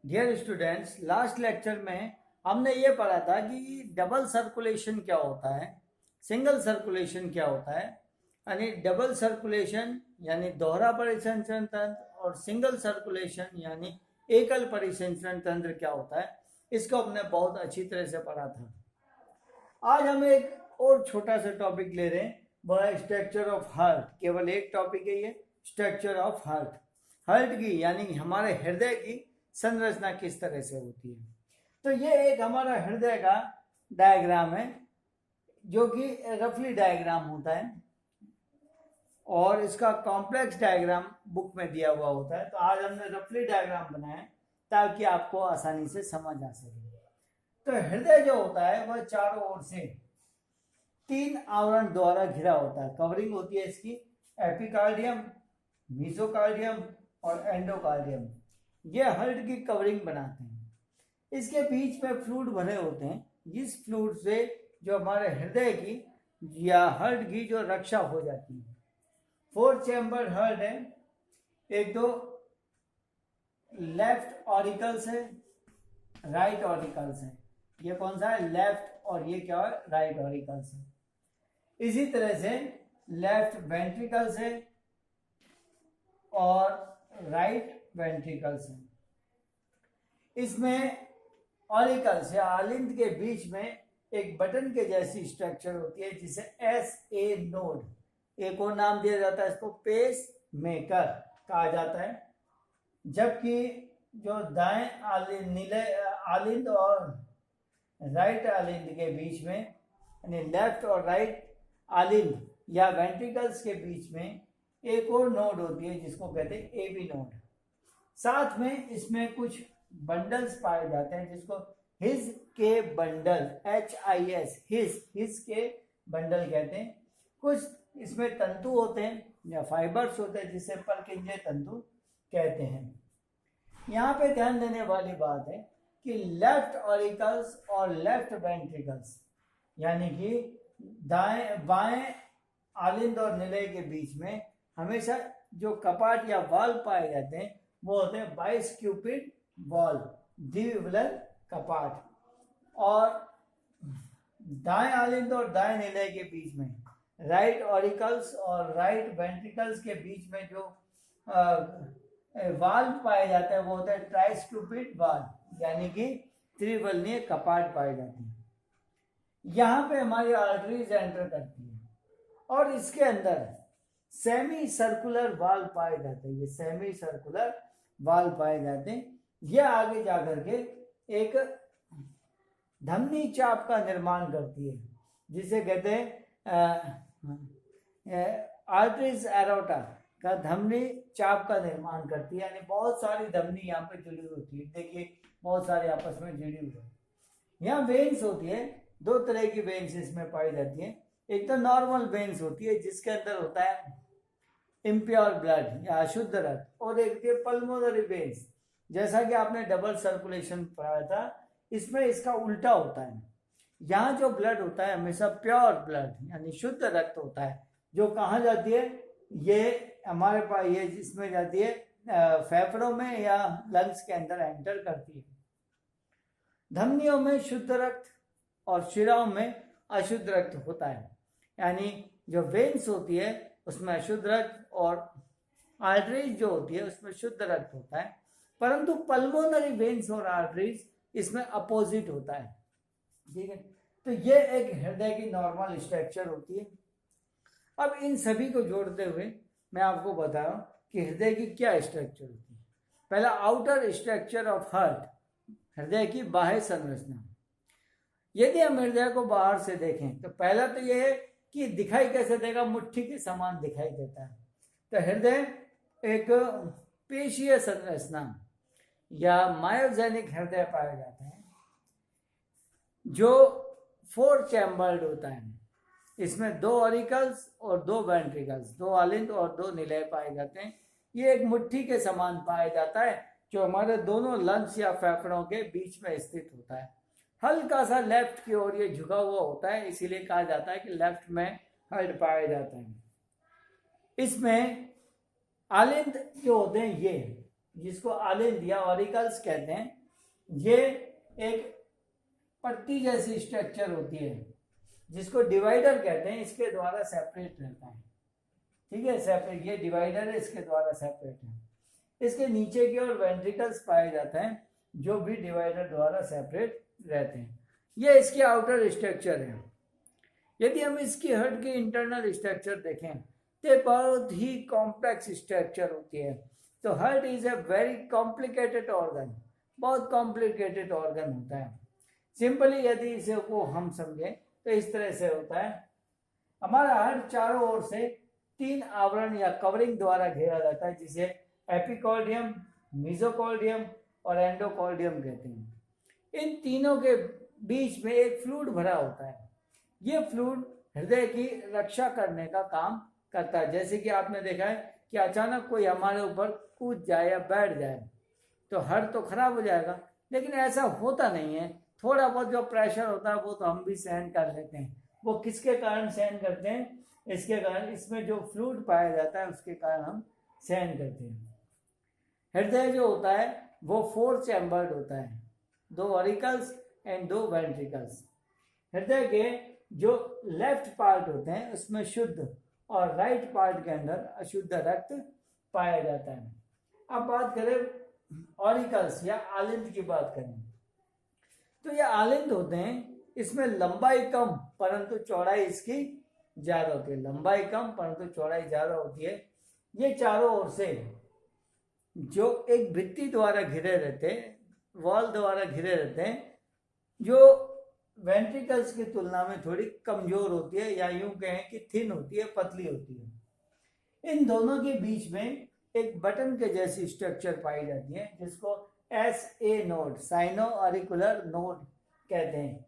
Dear students, last lecture में हमने ये पढ़ा था कि डबल सर्कुलेशन क्या होता है, सिंगल सर्कुलेशन क्या होता है। यानी डबल सर्कुलेशन यानी दोहरा परिसंचरण तंत्र और सिंगल सर्कुलेशन यानी एकल परिसंचरण तंत्र क्या होता है, इसको हमने बहुत अच्छी तरह से पढ़ा था। आज हम एक और छोटा सा टॉपिक ले रहे हैं, वह है स्ट्रक्चर ऑफ हार्ट। केवल एक टॉपिक है ये, स्ट्रक्चर ऑफ हार्ट। हार्ट की यानी हमारे हृदय की संरचना किस तरह से होती है। तो ये एक हमारा हृदय का डायग्राम है, जो कि रफली डायग्राम होता है और इसका कॉम्प्लेक्स डायग्राम बुक में दिया हुआ होता है। तो आज हमने रफली डायग्राम बनाया ताकि आपको आसानी से समझ आ सके। तो हृदय जो होता है वह चारों ओर से 3 आवरण द्वारा घिरा होता है। कवरिंग होती है इसकी, एपिकार्डियम, मीसोकार्डियम और एंडोकार्डियम। ये हार्ट की कवरिंग बनाते हैं। इसके बीच में फ्लूइड भरे होते हैं, जिस फ्लूइड से जो हमारे हृदय की या हार्ट की जो रक्षा हो जाती है। 4 चैम्बर हार्ट है। एक तो लेफ्ट ऑरिकल्स है, राइट ऑरिकल्स है। ये कौन सा है? लेफ्ट, और ये क्या है? राइट ऑरिकल्स है। इसी तरह से लेफ्ट वेंट्रिकल्स है और राइट वेंट्रिकल्स है। इसमें ऑरिकल्स या आलिंद के बीच में एक बटन के जैसी स्ट्रक्चर होती है, जिसे SA नोड, एक और नाम दिया जाता है इसको पेस मेकर कहा जाता है। जबकि जो दाएं आलिंद और राइट आलिंद के बीच में, यानी लेफ्ट और राइट आलिंद या वेंट्रिकल्स के बीच में एक और नोड होती है, जिसको कहते हैं AB नोड। साथ में इसमें कुछ बंडल्स पाए जाते हैं, जिसको हिज के बंडल, HIS, हिज के बंडल कहते हैं। कुछ इसमें तंतु होते हैं या फाइबर्स होते हैं, जिसे परकिंजे तंतु कहते हैं। यहाँ पे ध्यान देने वाली बात है कि लेफ्ट ऑरिकल्स और लेफ्ट वेंट्रिकल्स, यानी कि बाएं आलिंद और निलय के बीच में हमेशा जो कपाट या वाल्व पाए जाते हैं वो होते हैं बाइस्क्यूपिड वाल्व, द्विविलर कपाट। और दाएं आलिंद और दाएं निलय के बीच में, राइट ऑरिकल्स और राइट वेंट्रिकल्स के बीच में जो वाल्व पाए जाते हैं वो होते हैं ट्राइस्क्यूपिड वाल्व, यानी कि त्रिवलनीय कपाट पाए जाते हैं। यहाँ पे हमारी आर्टरीज एंटर करती है और इसके अंदर सेमी सर्कुलर वाल्व पाए जाते हैं। ये सेमी सर्कुलर वाल्व पाए जाते हैं। ये आगे जाकर के एक धमनी चाप का निर्माण करती है, जिसे कहते हैं आर्टरीज एरोटा का धमनी चाप का निर्माण करती है। यानी बहुत सारी धमनी यहाँ पे जुड़ी होती है। देखिए बहुत सारे आपस में जुड़ी हुई है। यहाँ वेन्स होती है, 2 तरह की वेन्स इसमें पाई जाती है। एक तो नॉर्मल वेन्स होती है, जिसके अंदर होता है इम्प्योर ब्लड या अशुद्ध रक्त, और एक पल्मोनरी वेन्स, जैसा कि आपने डबल सर्कुलेशन पढ़ा था, इसमें इसका उल्टा होता है। यहाँ जो ब्लड होता है हमेशा प्योर ब्लड यानी शुद्ध रक्त होता है, जो कहाँ जाती है? ये हमारे पास ये जिसमें जाती है फेफड़ों में या लंग्स के अंदर एंटर करती है। धमनियों में शुद्ध रक्त और शिराओं में अशुद्ध रक्त होता है। यानी जो वेन्स होती है उसमें अशुद्ध रक्त और आर्टरीज जो होती है उसमें शुद्ध रक्त होता है। परंतु पल्मोनरी वेन्स और आर्टरीज इसमें अपोजिट होता है। ठीक है, तो ये एक हृदय की नॉर्मल स्ट्रक्चर होती है। अब इन सभी को जोड़ते हुए मैं आपको बता रहा हूं कि हृदय की क्या स्ट्रक्चर होती है। पहला, आउटर स्ट्रक्चर ऑफ हार्ट, हृदय की बाह्य संरचना। यदि हम हृदय को बाहर से देखें तो पहला तो यह है कि दिखाई कैसे देगा? मुट्ठी के समान दिखाई देता है। तो हृदय एक पेशीय संरचना या मायोजेनिक हृदय पाया जाता है, जो 4 चैम्बर्ड होता है। इसमें 2 ऑरिकल्स और 2 वेंट्रिकल्स, 2 आलिंद और 2 निलय पाए जाते हैं। ये एक मुट्ठी के समान पाया जाता है, जो हमारे दोनों लंग्स या फेफड़ों के बीच में स्थित होता है। हल्का सा लेफ्ट की ओर ये झुका हुआ होता है, इसीलिए कहा जाता है कि लेफ्ट में हार्ट पाया जाता है। इसमें आलिंद जो होते हैं, ये जिसको आलिंद या ऑरिकल्स कहते हैं, ये एक पट्टी जैसी स्ट्रक्चर होती है जिसको डिवाइडर कहते हैं, इसके द्वारा सेपरेट रहता है। ठीक है, सेपरेट, ये डिवाइडर है, इसके द्वारा सेपरेट है। इसके नीचे की ओर वेंट्रिकल्स पाए जाते हैं जो भी डिवाइडर द्वारा सेपरेट रहते हैं। ये इसके आउटर स्ट्रक्चर है। यदि हम इसकी हार्ट के इंटरनल स्ट्रक्चर देखें तो बहुत ही कॉम्प्लेक्स स्ट्रक्चर होती है। तो heart is a very complicated organ, बहुत कॉम्प्लिकेटेड ऑर्गन होता है। सिंपली यदि इसे को हम समझें तो इस तरह से होता है। हमारा हार्ट चारों ओर से 3 आवरण या कवरिंग द्वारा घेरा जाता है, जिसे एपिकॉर्डियम, मेसोकॉर्डियम और एंडोकॉर्डियम कहते हैं। इन तीनों के बीच में एक फ्लूइड भरा होता है। ये फ्लूइड हृदय की रक्षा करने का काम करता है। जैसे कि आपने देखा है कि अचानक कोई हमारे ऊपर कूद जाए या बैठ जाए तो हार्ट तो खराब हो जाएगा, लेकिन ऐसा होता नहीं है। थोड़ा बहुत जो प्रेशर होता है वो तो हम भी सहन कर लेते हैं। वो किसके कारण सहन करते हैं? इसके कारण, इसमें जो फ्लूइड पाया जाता है उसके कारण हम सहन करते हैं। हृदय जो होता है वो 4 चैम्बर्ड होता है, 2 ऑरिकल्स एंड 2 वेंट्रिकल्स। हृदय के जो लेफ्ट पार्ट होते हैं उसमें शुद्ध और राइट पार्ट के अंदर अशुद्ध रक्त पाया जाता है। अब बात करें ऑरिकल्स या आलिंद की बात करें तो ये आलिंद होते हैं, इसमें लंबाई कम परंतु चौड़ाई इसकी ज्यादा होती है। लंबाई कम परंतु चौड़ाई ज्यादा होती है। ये चारों ओर से जो एक भित्ति द्वारा घिरे रहते हैं, वॉल द्वारा घिरे रहते हैं, जो वेंट्रिकल्स की तुलना में थोड़ी कमजोर होती है, या यूं कहें कि थिन होती है, पतली होती है। इन दोनों के बीच में एक बटन के जैसी स्ट्रक्चर पाई जाती है जिसको SA node, sino auricular node कहते हैं।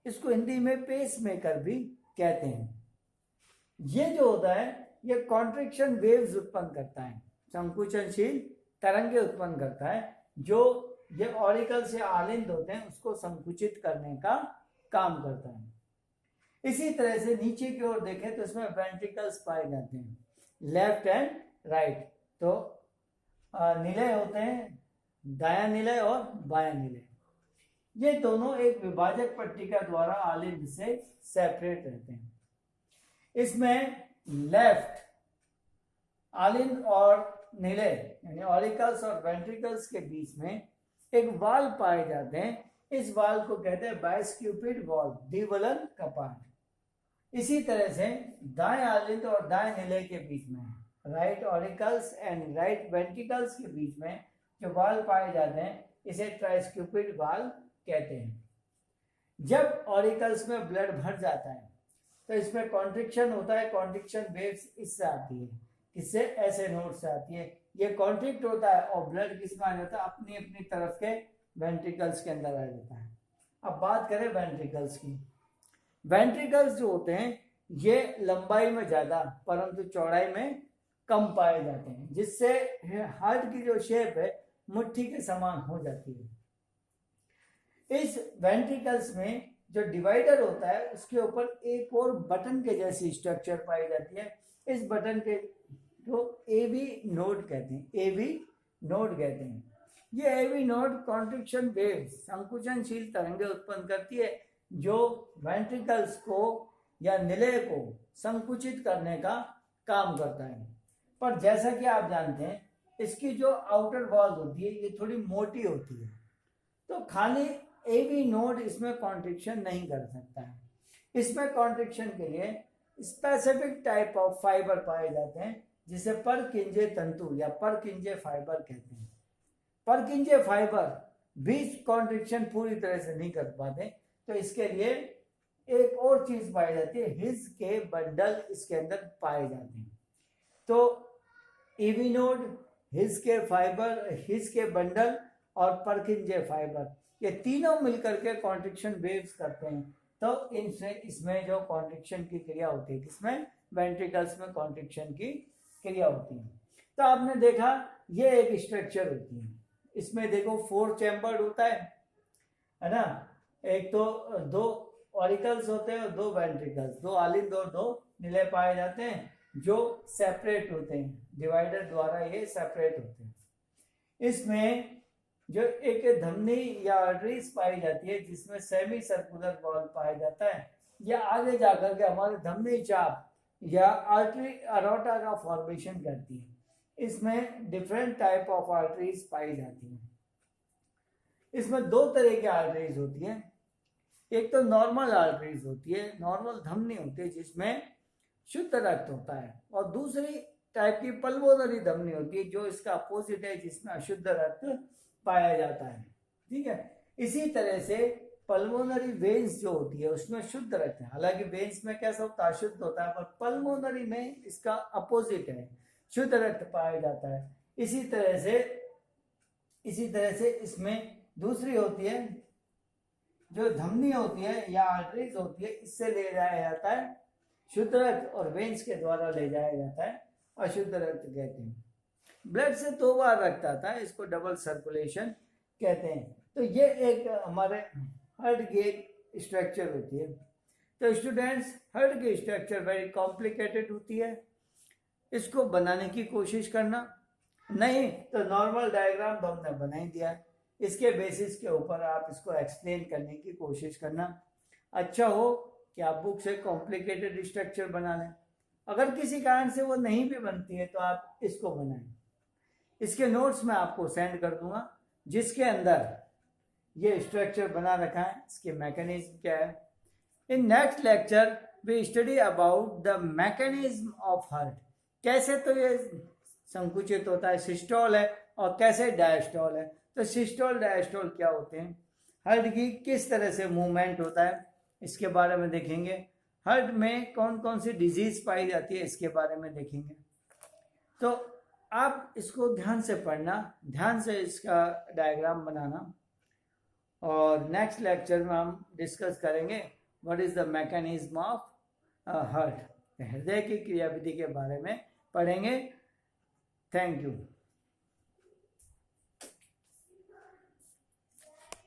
इसको हिंदी में पेस मेकर भी कहते हैं। ये जो होता है ये कॉन्ट्रिक्शन वेव्स उत्पन्न करता है, संकुचनशील तरंगे उत्पन्न करता है, जो ये ऑरिकल से आलिंद होते हैं उसको संकुचित करने का काम करता है। इसी तरह से नीचे की ओर देखें तो इसमें वेंट्रिकल्स पाए जाते हैं, लेफ्ट एंड राइट। तो निलय होते हैं, दायां निलय और बायां निलय। ये दोनों एक विभाजक पट्टिका द्वारा आलिंद से सेपरेट रहते हैं। इसमें लेफ्ट आलिंद और निलय यानी ऑरिकल्स और वेंट्रिकल्स के बीच में एक वाल पाए जाते हैं। इस वाल को कहते हैं बाइस्क्यूपिड वॉल, द्विवलन कपाट। इसी तरह से दाएं आलिंद और दाएं निलय के बीच में, right auricles and right ventricles के बीच में जो वाल पाए जाते हैं इसे ट्राइस्क्यूपिड वाल कहते हैं। जब ऑरिकल्स में ब्लड भर जाता है तो इसमें कॉन्ट्रिक्शन होता है, कॉन्ट्रिक्शन वेव्स इससे आती है, इससे ऐसे नोड से आती है। ये कॉन्ट्रिक्ट होता है और ब्लड किसमें आ जाता है? अपनी अपनी तरफ के वेंट्रिकल्स के अंदर आ जाता है। अब बात करें वेंट्रिकल्स की। वेंट्रिकल्स जो होते हैं ये लंबाई में ज्यादा परंतु चौड़ाई में कम पाए जाते हैं, जिससे हार्ट की जो शेप है मुट्ठी के समान हो जाती है। इस वेंट्रिकल्स में जो डिवाइडर होता है उसके ऊपर एक और बटन के जैसी स्ट्रक्चर पाई जाती है। इस बटन के जो AV नोड कहते हैं, AV नोड कहते हैं। ये AV नोड कॉन्ट्रिक्शन वेव्स, संकुचनशील तरंगे उत्पन्न करती है जो वेंट्रिकल्स को या निलय को संकुचित करने का काम करता है। पर जैसा कि आप जानते हैं इसकी जो आउटर वॉल होती है ये थोड़ी मोटी होती है, तो खाली AV नोड इसमें कॉन्ट्रिक्शन नहीं कर सकता है। इसमें कॉन्ट्रिक्शन के लिए स्पेसिफिक टाइप ऑफ फाइबर पाए जाते हैं जिसे परकिंजे तंतु या परकिंजे फाइबर कहते हैं। परकिंजे फाइबर भी कॉन्ट्रिक्शन पूरी तरह से नहीं कर पाते, तो इसके लिए एक और चीज पाई जाती है, हिज के बंडल इसके अंदर पाए जाते हैं। तो AV नोड, हिज के फाइबर, हिज के बंडल और परकिंजे फाइबर, ये तीनों मिलकर के कॉन्ट्रिक्शन वेव्स करते हैं। तो इनसे इसमें जो कॉन्ट्रिक्शन की क्रिया होती है, किसमें? वेंट्रिकल्स में कॉन्ट्रिक्शन की क्रिया होती है। तो आपने देखा ये एक स्ट्रक्चर होती है। इसमें देखो 4 चैम्बर्ड होता है ना। एक तो 2 ऑरिकल्स होते हैं और 2 वेंट्रिकल्स, 2 आलिंद और 2 निलय पाए जाते हैं जो सेपरेट होते हैं, डिवाइडर द्वारा ये सेपरेट होते हैं। इसमें जो एक धमनी या आर्टरीज पाई जाती है जिसमें सेमी सर्कुलर वॉल पाया जाता है, या आगे जाकर के हमारे धमनी चाप या आर्टरी अरोटा का फॉर्मेशन करती है। इसमें डिफरेंट टाइप ऑफ आर्टरीज पाई जाती हैं। इसमें दो तरह की आर्टरीज होती है। एक तो नॉर्मल आर्टरीज होती है, नॉर्मल धमनी होती है जिसमें शुद्ध रक्त होता है, और दूसरी टाइप की पल्मोनरी धमनी होती है जो इसका अपोजिट है, जिसमें अशुद्ध रक्त पाया जाता है। ठीक है, इसी तरह से पल्मोनरी वेन्स जो होती है उसमें शुद्ध रक्त है। हालांकि वेन्स में कैसा होता है, अशुद्ध होता है, पर पल्मोनरी में इसका अपोजिट है, शुद्ध रक्त पाया जाता है। इसी तरह से इसमें दूसरी होती है जो धमनी होती है या आर्टरीज होती है, इससे ले जाया जाता है शुद्ध रक्त, और वेन्स के द्वारा ले जाया जाता है अशुद्ध रक्त कहते हैं। ब्लड से 2 बार रक्त आता है, इसको डबल सर्कुलेशन कहते हैं। तो ये एक हमारे हार्ट की स्ट्रक्चर होती है। तो स्टूडेंट्स, हार्ट की स्ट्रक्चर वेरी कॉम्प्लिकेटेड होती है, इसको बनाने की कोशिश करना, नहीं तो नॉर्मल डायग्राम तो हमने बना ही दिया है, इसके बेसिस के ऊपर आप इसको एक्सप्लेन करने की कोशिश करना। अच्छा हो कि आप बुक से कॉम्प्लिकेटेड स्ट्रक्चर बना लें। अगर किसी कारण से वो नहीं भी बनती है तो आप इसको बनाएं। इसके नोट्स मैं आपको सेंड कर दूंगा, जिसके अंदर ये स्ट्रक्चर बना रखा है, इसके मैकेनिज्म क्या है। In next lecture we study about the mechanism of heart. कैसे तो ये संकुचित होता है, सिस्टोल है, और कैसे डायस्टोल है। तो सिस्टोल डायस्टोल क्या होते हैं, हार्ट की किस तरह से मूवमेंट होता है, इसके बारे में देखेंगे। हार्ट में कौन कौन सी डिजीज पाई जाती है, इसके बारे में देखेंगे। तो आप इसको ध्यान से पढ़ना, ध्यान से इसका डायग्राम बनाना, और नेक्स्ट लेक्चर में हम डिस्कस करेंगे what is the mechanism of heart, हृदय की क्रियाविधि के बारे में पढ़ेंगे। Thank you.